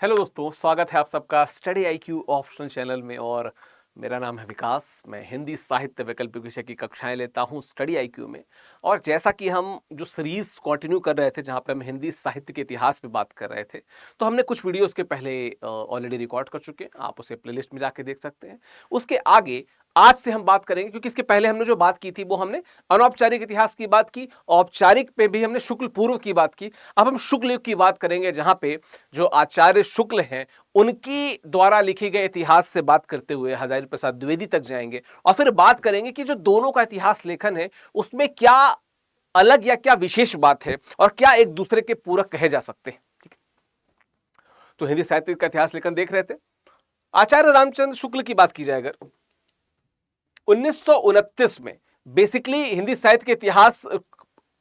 Hello दोस्तों, स्वागत है आप सबका स्टडी आईक्यू ऑप्शनल चैनल में। और मेरा नाम है विकास। मैं हिंदी साहित्य वैकल्पिक विषय की कक्षाएं लेता हूं स्टडी आईक्यू में। और जैसा कि हम जो सीरीज कंटिन्यू कर रहे थे, जहां पे हम हिंदी साहित्य के इतिहास पे बात कर रहे थे, तो हमने कुछ वीडियोस के पहले ऑलरेडी रिकॉर्ड कर चुके हैं। आप उसे प्लेलिस्ट में जाके देख सकते हैं। उसके आगे आज से हम बात करेंगे, क्योंकि इसके पहले हमने जो बात की थी वो हमने अनौपचारिक इतिहास की बात की, औपचारिक पे भी हमने शुक्ल पूर्व की बात की। अब हम शुक्ल युग की बात करेंगे, जहां पे जो आचार्य शुक्ल हैं उनकी द्वारा लिखे गए इतिहास से बात करते हुए हजारी प्रसाद द्विवेदी तक जाएंगे। और फिर बात करेंगे कि जो दोनों का इतिहास लेखन है उसमें क्या अलग या क्या विशेष बात है और क्या एक दूसरे के पूरक कहे जा सकते हैं। ठीक है, तो हिंदी साहित्य का इतिहास लेखन देख रहे थे। आचार्य रामचंद्र शुक्ल की बात की जाए अगर, 1929 में बेसिकली हिंदी साहित्य के इतिहास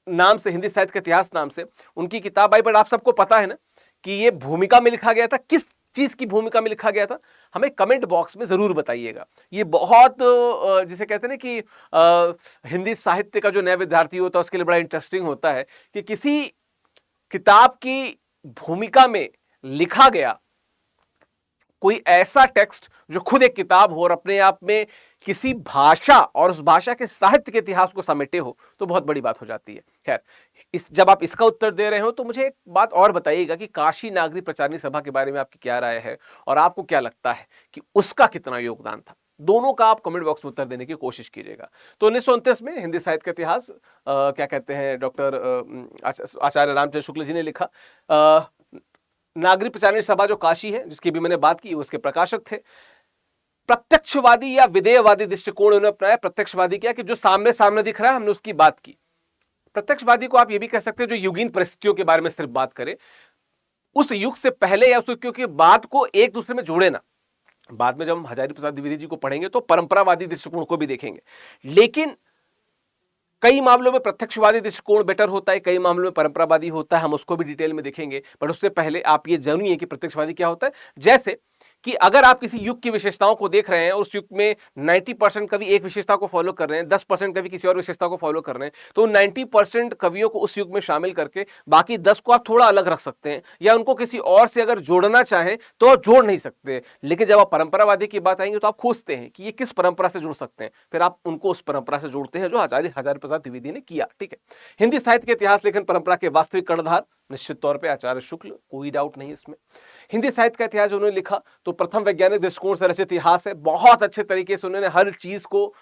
नाम से, हिंदी साहित्य के इतिहास नाम से उनकी किताब आई। बट आप सबको पता है ना कि ये भूमिका में लिखा गया था। किस चीज की भूमिका में लिखा गया था, हमें कमेंट बॉक्स में जरूर बताइएगा। ये बहुत जिसे कहते हैं ना कि हिंदी साहित्य का जो नया विद्यार्थी होता है उसके लिए बड़ा इंटरेस्टिंग होता है कि किसी किताब की भूमिका में लिखा गया कोई ऐसा टेक्स्ट जो खुद एक किताब हो और अपने आप में किसी भाषा और उस भाषा के साहित्य के इतिहास को समेटे हो, तो बहुत बड़ी बात हो जाती है। खैर, जब आप इसका उत्तर दे रहे हो तो मुझे एक बात और बताइएगा कि काशी नागरी प्रचारणी सभा के बारे में आपकी क्या राय है और आपको क्या लगता है कि उसका कितना योगदान था। दोनों का आप कमेंट बॉक्स में उत्तर देने की कोशिश कीजिएगा। तो 1929 में हिंदी साहित्य का इतिहास क्या कहते हैं डॉक्टर आचार्य रामचंद्र शुक्ल जी ने लिखा। नागरी प्रचारणी सभा जो काशी है, जिसकी भी मैंने बात की, उसके प्रकाशक थे। प्रत्यक्षवादी या विधेयवादी दृष्टिकोण उन्होंने अपनाया। प्रत्यक्षवादी क्या कि जो सामने सामने दिख रहा है, हमने उसकी बात की। प्रत्यक्षवादी को आप ये भी कह सकते हैं जो युगीन परिस्थितियों के बारे में सिर्फ बात करे, उस युग से पहले या उस युग के बाद को एक दूसरे में जोड़े ना। बाद में जब हम हजारी प्रसाद द्विवेदी जी को पढ़ेंगे तो परंपरावादी दृष्टिकोण को भी देखेंगे, लेकिन कई मामलों में प्रत्यक्षवादी दृष्टिकोण बेटर होता है, कई मामलों में परंपरावादी होता है। हम उसको भी डिटेल में देखेंगे। बट उससे पहले आप ये जानिए कि प्रत्यक्षवादी क्या होता है। जैसे कि अगर आप किसी युग की विशेषताओं को देख रहे हैं और उस युग में 90% कवि एक विशेषता को फॉलो कर रहे हैं, 10% कवि किसी और विशेषता को फॉलो कर रहे हैं, तो 90% कवियों को उस युग में शामिल करके बाकी 10 को आप थोड़ा अलग रख सकते हैं, या उनको किसी और से अगर जोड़ना चाहें तो आप जोड़ नहीं सकते। लेकिन जब आप परंपरावादी की बात आएंगे तो आप खोजते हैं कि ये किस परंपरा से जुड़ सकते हैं, फिर आप उनको उस परंपरा से जोड़ते हैं जो हजारी प्रसाद द्विवेदी ने किया। ठीक है, हिंदी साहित्य के इतिहास लेखन परंपरा के वास्तविक कर्णधार निश्चित तौर पर आचार्य शुक्ल, कोई डाउट नहीं इसमें। हिंदी साहित्य का इतिहास उन्होंने लिखा तो प्रथम वैज्ञानिक दृष्टिकोण से रचित इतिहास है। बहुत अच्छे तरीके से उन्होंने हर चीज को,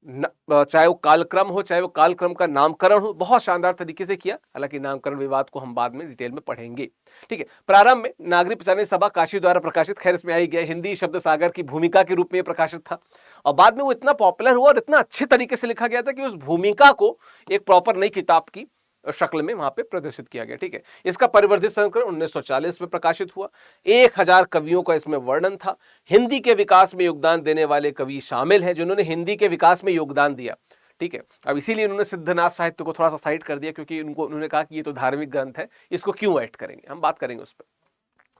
चाहे वो कालक्रम हो, चाहे वो कालक्रम का नामकरण हो, बहुत शानदार तरीके से किया। हालांकि नामकरण विवाद को हम बाद में डिटेल में पढ़ेंगे। ठीक है, प्रारंभ में नागरी प्रचारणी सभा काशी द्वारा प्रकाशित, खैर इसमें आई गया हिंदी शब्द सागर की भूमिका के रूप में प्रकाशित था। और बाद में वो इतना पॉपुलर हुआ और इतना अच्छे तरीके से लिखा गया था कि उस भूमिका को एक प्रॉपर नई किताब की शक्ल में वहां पे प्रदर्शित किया गया। ठीक है, इसका परिवर्धित संस्करण 1940 में प्रकाशित हुआ। 1000 कवियों का इसमें वर्णन था। हिंदी के विकास में योगदान देने वाले कवि शामिल हैं जिन्होंने हिंदी के विकास में योगदान दिया। ठीक है, अब इसीलिए उन्होंने सिद्धनाथ साहित्य को थोड़ा सा साइड कर दिया, क्योंकि उन्होंने कहा कि ये तो धार्मिक ग्रंथ है, इसको क्यों ऐड करेंगे, हम बात करेंगे उस पर।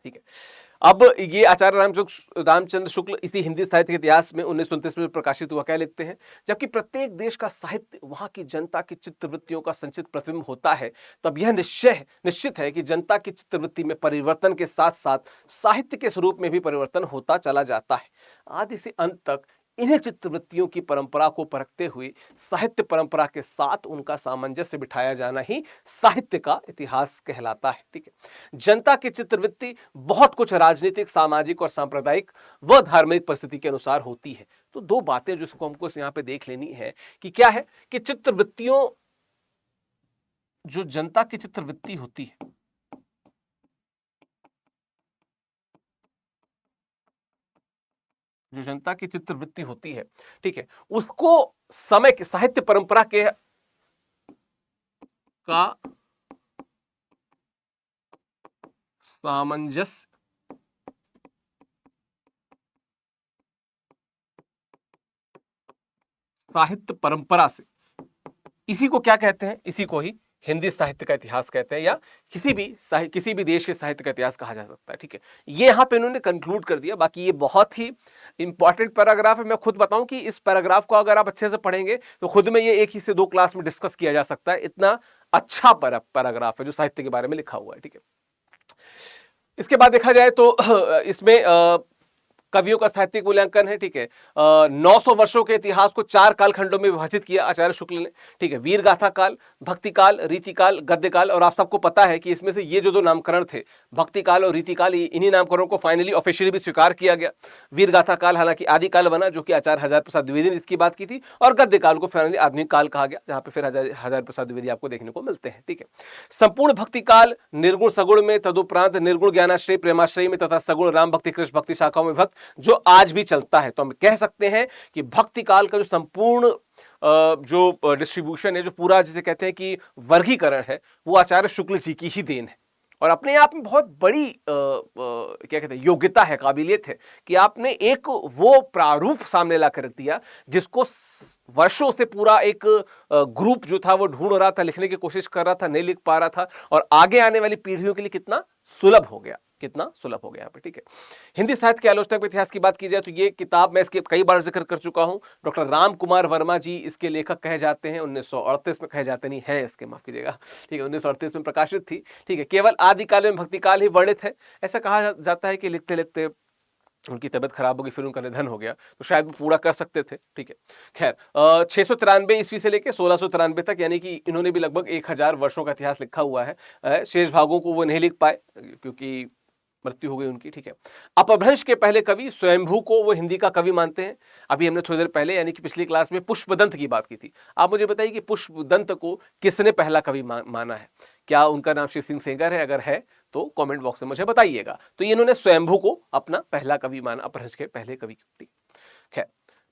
ठीक है, अब ये आचार्य रामचंद्र शुक्ल इसी हिंदी साहित्य के इतिहास में 1929 में प्रकाशित हुआ। क्या लिखते हैं, जबकि प्रत्येक देश का साहित्य वहां की जनता की चित्तवृत्तियों का संचित प्रतिबिंब होता है, तब यह निश्चित है कि जनता की चित्तवृत्ति में परिवर्तन के साथ साथ साहित्य के स्वरूप में भी परिवर्तन होता चला जाता है। आदि से अंत तक इन्हें चित्तवृत्तियों की परंपरा को परखते हुए साहित्य परंपरा के साथ उनका सामंजस्य बिठाया जाना ही साहित्य का इतिहास कहलाता है। ठीक है, जनता की चित्तवृत्ति बहुत कुछ राजनीतिक, सामाजिक और सांप्रदायिक व धार्मिक परिस्थिति के अनुसार होती है। तो दो बातें जिसको हमको यहाँ पे देख लेनी है कि क्या है कि चित्तवृत्तियों, जो जनता की चित्तवृत्ति होती है, जो जनता की चित्तवृत्ति होती है, ठीक है, उसको समय के साहित्य परंपरा के का सामंजस्य साहित्य परंपरा से, इसी को क्या कहते हैं, इसी को ही हिंदी साहित्य का इतिहास कहते हैं, या किसी भी देश के साहित्य का इतिहास कहा जा सकता है। ठीक है, ये यहां पे इन्होंने कंक्लूड कर दिया। बाकी ये बहुत ही इंपॉर्टेंट पैराग्राफ है। मैं खुद बताऊं कि इस पैराग्राफ को अगर आप अच्छे से पढ़ेंगे तो खुद में ये 1 ही से 2 क्लास में डिस्कस किया जा सकता है। इतना अच्छा पैराग्राफ है जो साहित्य के बारे में लिखा हुआ है। ठीक है, इसके बाद देखा जाए तो इसमें कवियों का साहित्यिक मूल्यांकन है, ठीक है। 900 वर्षों के इतिहास को 4 कालखंडों में विभाजित किया आचार्य शुक्ल ने, ठीक है। वीर गाथा काल, भक्ति काल, रीति काल, गद्य काल, और आप सबको पता है कि इसमें से ये जो दो नामकरण थे, भक्ति काल और रीति काल, इन्हीं नामकरणों को फाइनली ऑफिशियली भी स्वीकार किया गया। वीर गाथा काल हालांकि आदि काल बना, जो कि आचार्य हजारी प्रसाद द्विवेदी ने इसकी बात की थी, और गद्य काल को फाइनली आधुनिक काल कहा गया, जहां पे फिर हजारी प्रसाद द्विवेदी आपको देखने को मिलते हैं, ठीक है। संपूर्ण भक्ति काल निर्गुण सगुण में, तदुपरांत निर्गुण ज्ञानाश्रय प्रेमाश्रय में तथा सगुण राम भक्ति कृष्ण भक्ति शाखाओं में भक्त, जो आज भी चलता है। तो हम कह सकते हैं कि भक्ति काल का जो संपूर्ण जो डिस्ट्रीब्यूशन है, जो पूरा जिसे कहते हैं कि वर्गीकरण है, वो आचार्य शुक्ल जी की ही देन है, और अपने आप में बहुत बड़ी क्या कहते हैं योग्यता है, काबिलियत है कि आपने एक वो प्रारूप सामने ला कर रख दिया जिसको वर्षों से पूरा एक ग्रुप जो था वो ढूंढ रहा था, लिखने की कोशिश कर रहा था, नहीं लिख पा रहा था, और आगे आने वाली पीढ़ियों के लिए कितना सुलभ हो गया, कितना सुलभ हो गया यहाँ पे, ठीक है। हिंदी साहित्य के आलोचनात्मक इतिहास की बात की जाए तो ये किताब मैं इसके कई बार जिक्र कर चुका हूं। डॉक्टर राम कुमार वर्मा जी इसके लेखक कहे जाते हैं। 1938 में कहे जाते नहीं है, इसके माफ कीजिएगा, ठीक है, 1938 में प्रकाशित थी, ठीक है। केवल आदिकाल में भक्ति काल ही वर्णित है। ऐसा कहा जाता है कि लिखते लिखते उनकी तबियत खराब हो गई, फिर उनका निधन हो गया, तो शायद वो पूरा कर सकते थे, ठीक है। खैर 693 ईस्वी से लेकर 1693 तक, यानी कि इन्होंने भी लगभग 1000 वर्षों का इतिहास लिखा हुआ है। शेष भागों को वो नहीं लिख पाए क्योंकि मृत्यु हो गई उनकी, ठीक है। अपभ्रंश के पहले कवि स्वयंभू को वो हिंदी का कवि मानते हैं। अभी हमने थोड़ी देर पहले यानी कि पिछली क्लास में पुष्पदंत की बात की थी। आप मुझे बताइए कि पुष्पदंत को किसने पहला कवि माना है? क्या उनका नाम शिव सिंह सेंगर है? अगर है तो कमेंट बॉक्स में मुझे बताइएगा। तो इन्होंने स्वयंभू को अपना पहला कवि माना, अपभ्रंश के पहले कवि। खैर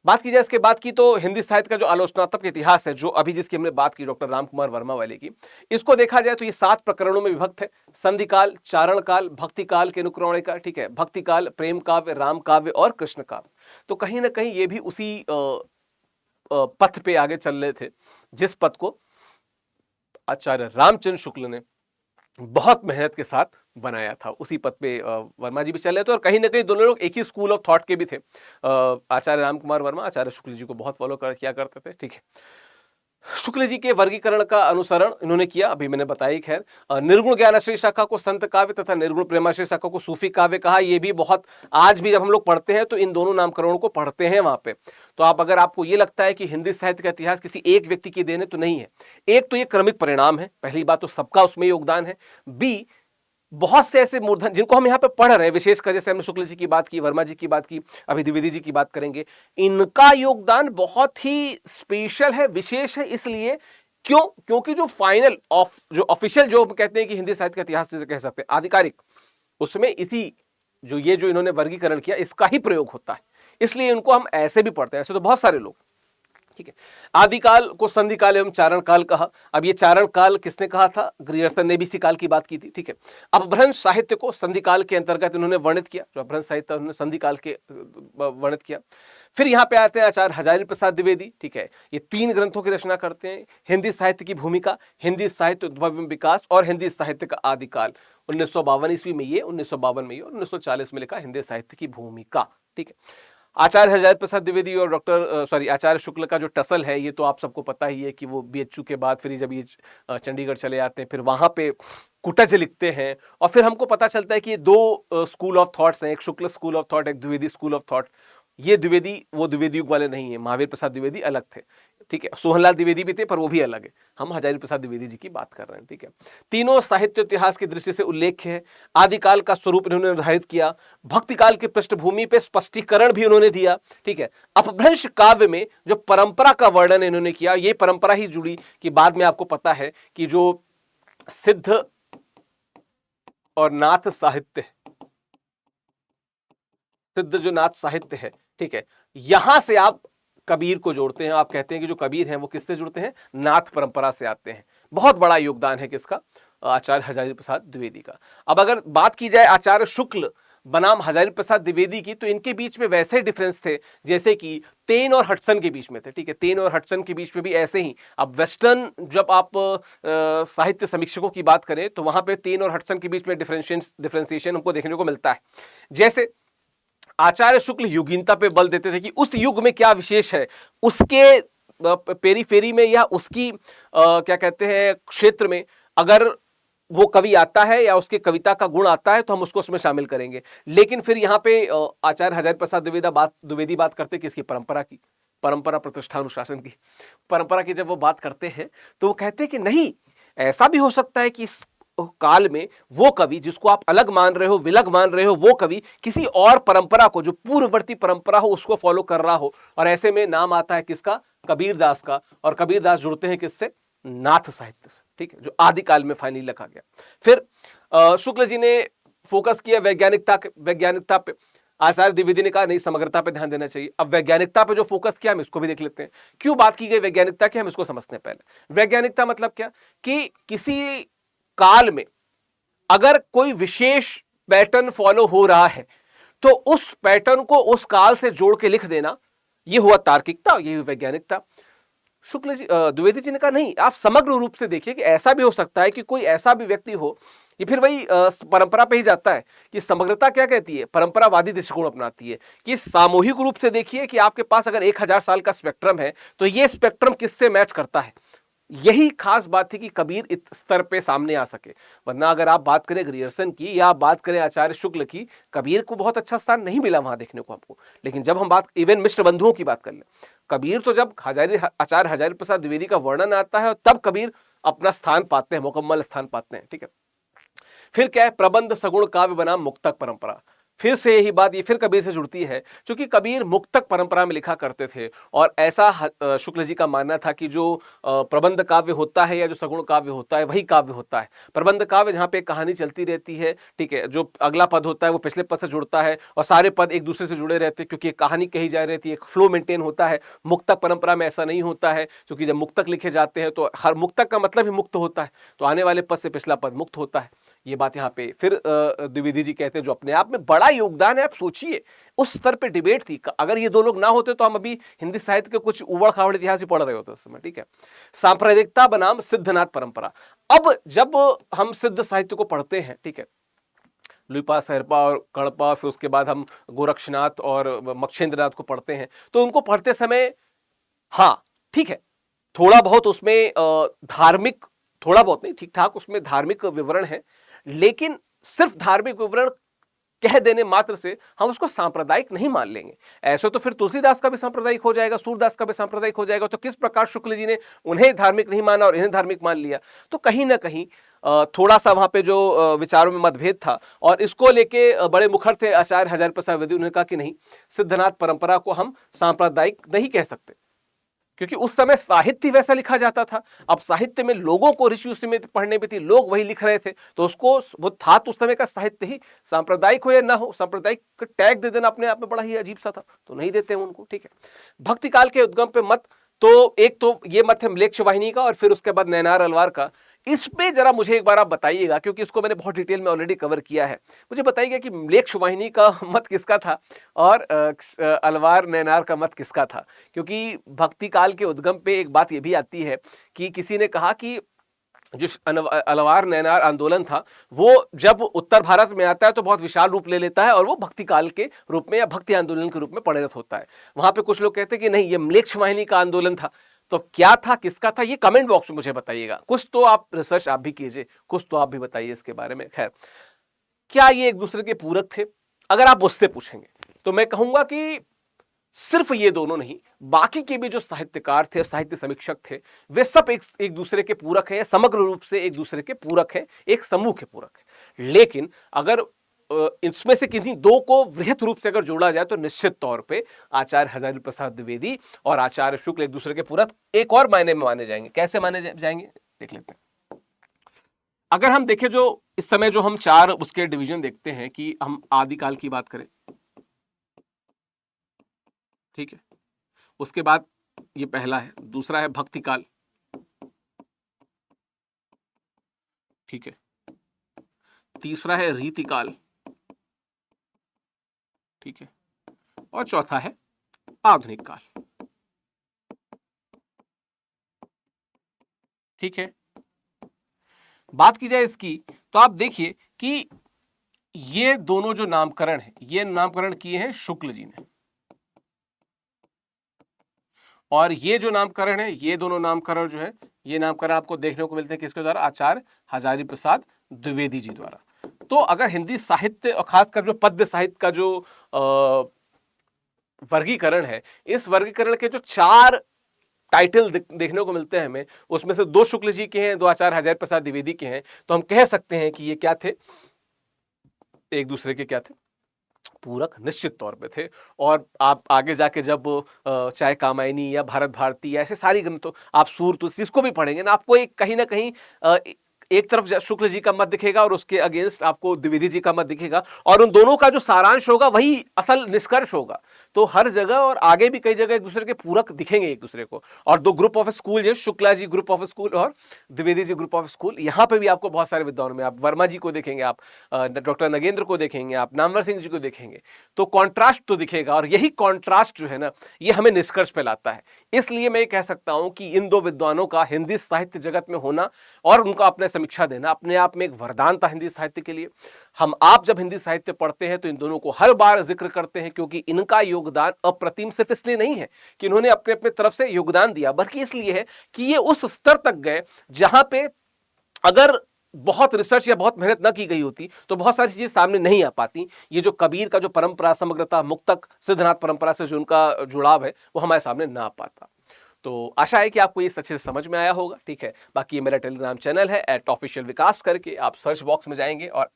बात की जाए इसके बाद की, तो हिंदी साहित्य का जो आलोचनात्मक इतिहास है, जो अभी जिसकी हमने बात की डॉक्टर राम कुमार वर्मा वाले की, इसको देखा जाए तो ये 7 प्रकरणों में विभक्त है। संधि काल, चारण काल, भक्ति काल के अनुक्रमणिका, ठीक है, भक्ति काल, प्रेम काव्य, राम काव्य और कृष्ण काव्य। तो कहीं ना कहीं ये भी उसी पथ पे आगे चल रहे थे जिस पथ को आचार्य रामचंद्र शुक्ल ने बहुत मेहनत के साथ बनाया था। उसी पथ पे वर्मा जी भी चल रहे थे, और कहीं ना कहीं दोनों लोग एक ही स्कूल ऑफ थॉट के भी थे। आचार्य राम कुमार वर्मा आचार्य शुक्ल जी को बहुत फॉलो किया करते थे, ठीक है। शुक्ल जी के वर्गीकरण का अनुसरण इन्होंने किया, अभी मैंने बताया। खैर निर्गुण ज्ञानाश्रय शाखा को संत काव्य तथा निर्गुण प्रेमाश्रय शाखा को सूफी काव्य कहा। ये भी बहुत, आज भी जब हम लोग पढ़ते हैं तो इन दोनों नामकरणों को पढ़ते हैं वहां पे। तो आप अगर आपको ये लगता है कि हिंदी साहित्य का इतिहास किसी एक व्यक्ति की देन है, तो नहीं है। एक तो ये क्रमिक परिणाम है, पहली बात तो सबका उसमें योगदान है। बी, बहुत से ऐसे मूर्धन जिनको हम यहाँ पे पढ़ रहे हैं, विशेषकर जैसे हमने शुक्ल जी की बात की, वर्मा जी की बात की, अभी द्विवेदी जी की बात करेंगे, इनका योगदान बहुत ही स्पेशल है, विशेष है। इसलिए क्योंकि जो फाइनल जो ऑफिशियल जो कहते हैं कि हिंदी साहित्य का इतिहास जिसे कह सकते हैं आधिकारिक, उसमें इसी जो इन्होंने वर्गीकरण किया, इसका ही प्रयोग होता है। इसलिए इनको हम ऐसे भी पढ़ते हैं, ऐसे तो बहुत सारे लोग, ठीक है। आदिकाल को संधि काल एवं चारण काल कहा। अब ये चारण काल किसने कहा था? ग्रियर्सन ने भी इसी काल की बात की थी, ठीक है। अपभ्रंश साहित्य को संधि काल के अंतर्गत इन्होंने वर्णित किया, जो अपभ्रंश साहित्य उन्होंने संधि काल के वर्णित किया। फिर यहाँ पे आते हैं आचार्य हजारी प्रसाद द्विवेदी, ठीक है। ये 3 ग्रंथों की रचना करते हैं, हिंदी साहित्य की भूमिका, हिंदी साहित्य उद्भव एवं विकास और हिंदी साहित्य का आदिकाल। 1952 ईस्वी में ये, 1952 में ये, और 1940 में लिखा हिंदी साहित्य की भूमिका, ठीक है। आचार्य हजारी प्रसाद द्विवेदी और आचार्य शुक्ल का जो टसल है, ये तो आप सबको पता ही है कि वो बीएचयू के बाद फिर जब ये चंडीगढ़ चले जाते हैं, फिर वहां पे कुटज लिखते हैं, और फिर हमको पता चलता है कि ये 2 स्कूल ऑफ थॉट्स हैं, एक शुक्ल स्कूल ऑफ थॉट, एक द्विवेदी स्कूल ऑफ थॉट। ये द्विवेदी वो द्विवेदी युग वाले नहीं है, महावीर प्रसाद द्विवेदी अलग थे, ठीक है। सोहनलाल द्विवेदी भी थे, पर वो भी अलग है। हम हजारी प्रसाद द्विवेदी जी की बात कर रहे हैं, ठीक है। तीनों साहित्य इतिहास की दृष्टि से उल्लेख्य है। आदिकाल का स्वरूप इन्होंने निर्धारित किया, भक्ति काल की पृष्ठभूमि पे स्पष्टीकरण भी उन्होंने दिया, ठीक है। अपभ्रंश काव्य में जो परंपरा का वर्णन इन्होंने किया, ये परंपरा ही जुड़ी कि बाद में आपको पता है कि जो सिद्ध और नाथ साहित्य, सिद्ध जो नाथ साहित्य है, ठीक है, यहां से आप कबीर को जोड़ते हैं। आप कहते हैं कि जो कबीर हैं वो किससे जुड़ते हैं? नाथ परंपरा से आते हैं। बहुत बड़ा योगदान है किसका? आचार्य हजारी प्रसाद द्विवेदी का। अब अगर बात की जाए आचार्य शुक्ल बनाम हजारी प्रसाद द्विवेदी की, तो इनके बीच में वैसे डिफरेंस थे जैसे कि तेन और हडसन के बीच में थे, ठीक है। तेन और हडसन के बीच में भी ऐसे ही। अब वेस्टर्न जब आप साहित्य समीक्षकों की बात करें तो वहां पे तेन और हडसन के बीच में डिफरेंशिएशन हमको देखने को मिलता है। जैसे आचार्य शुक्ल युगीनता पे बल देते थे कि उस युग में क्या विशेष है, उसके पेरीफेरी में या उसकी क्या कहते हैं क्षेत्र में अगर वो कवि आता है या उसके कविता का गुण आता है तो हम उसको उसमें शामिल करेंगे। लेकिन फिर यहाँ पे आचार्य हजारी प्रसाद द्विवेदी बात करते किसकी, परंपरा की, परंपरा प्रतिष्ठा अनुशासन की परंपरा की जब वो बात करते हैं तो वो कहते हैं कि नहीं, ऐसा भी हो सकता है कि इस काल में वो कवि जिसको आप अलग मान रहे हो, विलग मान रहे हो, वो कवि किसी और परंपरा को, जो पूर्ववर्ती परंपरा हो, उसको फॉलो कर रहा हो। और ऐसे में नाम आता है किसका, कबीरदास का। और कबीरदास जुड़ते हैं किससे, नाथ साहित्य से, ठीक है, जो आदिकाल में फाइनली लिखा गया। फिर शुक्ल जी ने फोकस किया वैज्ञानिकता पे। आचार्य द्विवेदी ने कहा नहीं, समग्रता पे ध्यान देना चाहिए। अब वैज्ञानिकता पे जो फोकस किया हम इसको भी देख लेते हैं। क्यों बात की गई वैज्ञानिकता की, हम इसको समझते हैं पहले। वैज्ञानिकता मतलब क्या, कि किसी काल में अगर कोई विशेष पैटर्न फॉलो हो रहा है तो उस पैटर्न को उस काल से जोड़ के लिख देना, यह हुआ तार्किकता, यही हुई वैज्ञानिकता। शुक्ल जी द्विवेदी जी ने कहा नहीं, आप समग्र रूप से देखिए कि ऐसा भी हो सकता है कि कोई ऐसा भी व्यक्ति हो, ये फिर वही परंपरा पे ही जाता है कि समग्रता क्या कहती है, परंपरावादी दृष्टिकोण अपनाती है कि सामूहिक रूप से देखिए कि आपके पास अगर 1000 साल का स्पेक्ट्रम है तो ये स्पेक्ट्रम किससे मैच करता है। यही खास बात थी कि कबीर इस स्तर पे सामने आ सके। वरना अगर आप बात करें ग्रियर्सन की या आप बात करें आचार्य शुक्ल की, कबीर को बहुत अच्छा स्थान नहीं मिला वहां देखने को हमको। लेकिन जब हम बात इवन मिश्र बंधुओं की बात कर ले, कबीर तो जब आचार्य हजारी प्रसाद द्विवेदी का वर्णन आता है तब कबीर अपना स्थान पाते हैं, मुकम्मल स्थान पाते हैं, ठीक है। फिर क्या है, प्रबंध सगुण काव्य बनाम मुक्तक परंपरा। फिर से यही बात ये फिर कबीर से जुड़ती है, क्योंकि कबीर मुक्तक परंपरा में लिखा करते थे। और ऐसा शुक्ल जी का मानना था कि जो प्रबंध काव्य होता है या जो सगुण काव्य होता है वही काव्य होता है। प्रबंध काव्य जहाँ पे कहानी चलती रहती है, ठीक है, जो अगला पद होता है वो पिछले पद से जुड़ता है और सारे पद एक दूसरे से जुड़े रहते हैं क्योंकि कहानी कही जा रही है, फ्लो मेंटेन होता है। मुक्तक परंपरा में ऐसा नहीं होता है, क्योंकि जब मुक्तक लिखे जाते हैं तो हर मुक्तक का मतलब ही मुक्त होता है, तो आने वाले पद से पिछला पद मुक्त होता है। ये बात यहाँ पे फिर द्विवेदी जी कहते हैं, जो अपने आप में बड़ा योगदान है। आप सोचिए उस स्तर पे डिबेट थी, अगर ये दो लोग ना होते तो हम अभी हिंदी साहित्य के कुछ उबड़ खाबड़ इतिहास ही पढ़ रहे होते उस समय, ठीक है। सांप्रदायिकता बनाम सिद्धनाथ परंपरा। अब जब हम सिद्ध साहित्य को पढ़ते हैं, ठीक है, लुइपा, सहरपा और कड़पा, फिर उसके बाद हम गोरक्षनाथ और मक्षेंद्रनाथ को पढ़ते हैं, तो उनको पढ़ते समय हाँ ठीक है, थोड़ा बहुत उसमें धार्मिक, थोड़ा बहुत नहीं, ठीक ठाक उसमें धार्मिक विवरण है, लेकिन सिर्फ धार्मिक विवरण कह देने मात्र से हम उसको सांप्रदायिक नहीं मान लेंगे। ऐसे तो फिर तुलसीदास का भी सांप्रदायिक हो जाएगा, सूरदास का भी सांप्रदायिक हो जाएगा। तो किस प्रकार शुक्ल जी ने उन्हें धार्मिक नहीं माना और इन्हें धार्मिक मान लिया। तो कहीं ना कहीं थोड़ा सा वहां पे जो विचारों में मतभेद था, और इसको लेके बड़े मुखर थे आचार्य हजारी प्रसाद द्विवेदी। उन्होंने कहा कि नहीं, सिद्धनाथ परंपरा को हम सांप्रदायिक नहीं कह सकते, क्योंकि उस समय साहित्य वैसा लिखा जाता था। अब साहित्य में लोगों को ऋषि उस समय पढ़ने में थी, लोग वही लिख रहे थे, तो उसको वो था तो उस समय का साहित्य ही, सांप्रदायिक हो या ना हो, सांप्रदायिक का टैग दे देना अपने आप में बड़ा ही अजीब सा था, तो नहीं देते हैं उनको, ठीक है। भक्ति काल के उद्गम पे मत, तो एक तो ये मत है म्लेच्छ वाहिनी का, और फिर उसके बाद नैनार अलवार का। इस पे जरा मुझे एक बार आप बताइएगा, क्योंकि इसको मैंने बहुत डिटेल में ऑलरेडी कवर किया है। मुझे बताइएगा कि म्लेच्छ वाहिनी का मत किसका था और अलवार नैनार का मत किसका था। क्योंकि भक्ति काल के उद्गम पे एक बात ये भी आती है कि किसी ने कहा कि जो अलवार नैनार आंदोलन था वो जब उत्तर भारत में आता है तो बहुत विशाल रूप ले लेता है, और वो भक्ति काल के रूप में या भक्ति आंदोलन के रूप में परिणत होता है। वहां पे कुछ लोग कहते हैं कि नहीं, ये म्लेच्छ वाहिनी का आंदोलन था। तो क्या था, किसका था, ये कमेंट बॉक्स में मुझे बताइएगा। कुछ तो आप रिसर्च आप भी कीजिए, कुछ तो आप भी बताइए इसके बारे में। खैर, क्या ये एक दूसरे के पूरक थे? अगर आप मुझसे पूछेंगे तो मैं कहूंगा कि सिर्फ ये दोनों नहीं, बाकी के भी जो साहित्यकार थे, साहित्य समीक्षक थे, वे सब एक दूसरे के पूरक हैं, समग्र रूप से एक दूसरे के पूरक हैं, एक समूह के पूरक हैं। लेकिन अगर इसमें से किन्हीं दो को वृहत रूप से अगर जोड़ा जाए तो निश्चित तौर पे आचार्य हजारी प्रसाद द्विवेदी और आचार्य शुक्ल एक दूसरे के पूरक एक और मायने में माने जाएंगे। कैसे माने जाएंगे देख लेते हैं। अगर हम देखें, जो इस समय जो हम चार उसके डिवीजन देखते हैं, कि हम आदिकाल की बात करें, ठीक है, उसके बाद ये पहला है, दूसरा है भक्ति काल, ठीक है, तीसरा है रीतिकाल, ठीक है, और चौथा है आधुनिक काल, ठीक है। बात की जाए इसकी तो आप देखिए कि ये दोनों जो नामकरण है, ये नामकरण किए हैं शुक्ल जी ने, और ये जो नामकरण है, ये दोनों नामकरण जो है, ये नामकरण आपको देखने को मिलते हैं किसके द्वारा, आचार्य हजारी प्रसाद द्विवेदी जी द्वारा। तो अगर हिंदी साहित्य और खासकर जो पद्य साहित्य का जो वर्गीकरण है, इस वर्गीकरण के जो 4 टाइटल देखने को मिलते हैं हमें, उसमें से 2 शुक्ल जी के हैं, 2 आचार्य हजारी प्रसाद द्विवेदी के हैं। तो हम कह सकते हैं कि ये क्या थे, एक दूसरे के क्या थे, पूरक निश्चित तौर पे थे। और आप आगे जाके जब चाहे कामायनी या भारत भारती या ऐसे सारी ग्रंथों, आप सूर तुलसी इसको भी पढ़ेंगे ना, आपको एक कहीं ना कहीं एक तरफ शुक्ल जी का मत दिखेगा और उसके अगेंस्ट आपको द्विवेदी जी का मत दिखेगा, और उन दोनों का जो सारांश होगा वही असल निष्कर्ष होगा। तो हर जगह और आगे भी कई जगह एक दूसरे के पूरक दिखेंगे एक दूसरे को। और 2 ग्रुप ऑफ स्कूल, जैसे Shukla ji group of school और Dwivedi ji group of school, यहाँ पे भी आपको बहुत सारे विद्वानों में आप वर्मा जी को देखेंगे, आप डॉक्टर नगेंद्र को देखेंगे, आप नामवर सिंह जी को देखेंगे। तो कॉन्ट्रास्ट तो दिखेगा, और यही कॉन्ट्रास्ट जो है ना, ये हमें निष्कर्ष पे लाता है। इसलिए मैं कह सकता हूं कि इन 2 विद्वानों का हिंदी साहित्य जगत में होना और उनका अपने समीक्षा देना अपने आप में एक वरदान था हिंदी साहित्य के लिए। हम आप जब हिंदी साहित्य पढ़ते हैं तो इन दोनों को हर बार जिक्र करते हैं, क्योंकि इनका योगदान अप्रतिम सिर्फ इसलिए नहीं है कि इन्होंने अपने अपने तरफ से योगदान दिया, बल्कि इसलिए है कि ये उस स्तर तक गए जहां पे अगर बहुत रिसर्च या बहुत मेहनत ना की गई होती तो बहुत सारी चीजें सामने नहीं आ पाती। ये जो कबीर का जो परंपरा समग्रता, मुक्तक सिद्धनाथ परंपरा से जो उनका जुड़ाव है, वो हमारे सामने ना आ पाता। तो आशा है कि आपको ये अच्छे से समझ में आया होगा। ठीक है, बाकी ये मेरा टेलीग्राम चैनल है @ऑफिशियल विकास करके, आप सर्च बॉक्स में जाएंगे और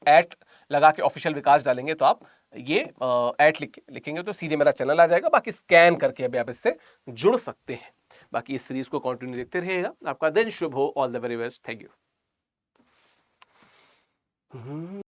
लगा के ऑफिशियल विकास डालेंगे तो आप ये लिखेंगे तो सीधे मेरा चैनल आ जाएगा। बाकी स्कैन करके अभी आप इससे जुड़ सकते हैं। बाकी इस सीरीज को कंटिन्यू देखते रहिएगा। आपका दिन शुभ हो। All the very best. Thank you.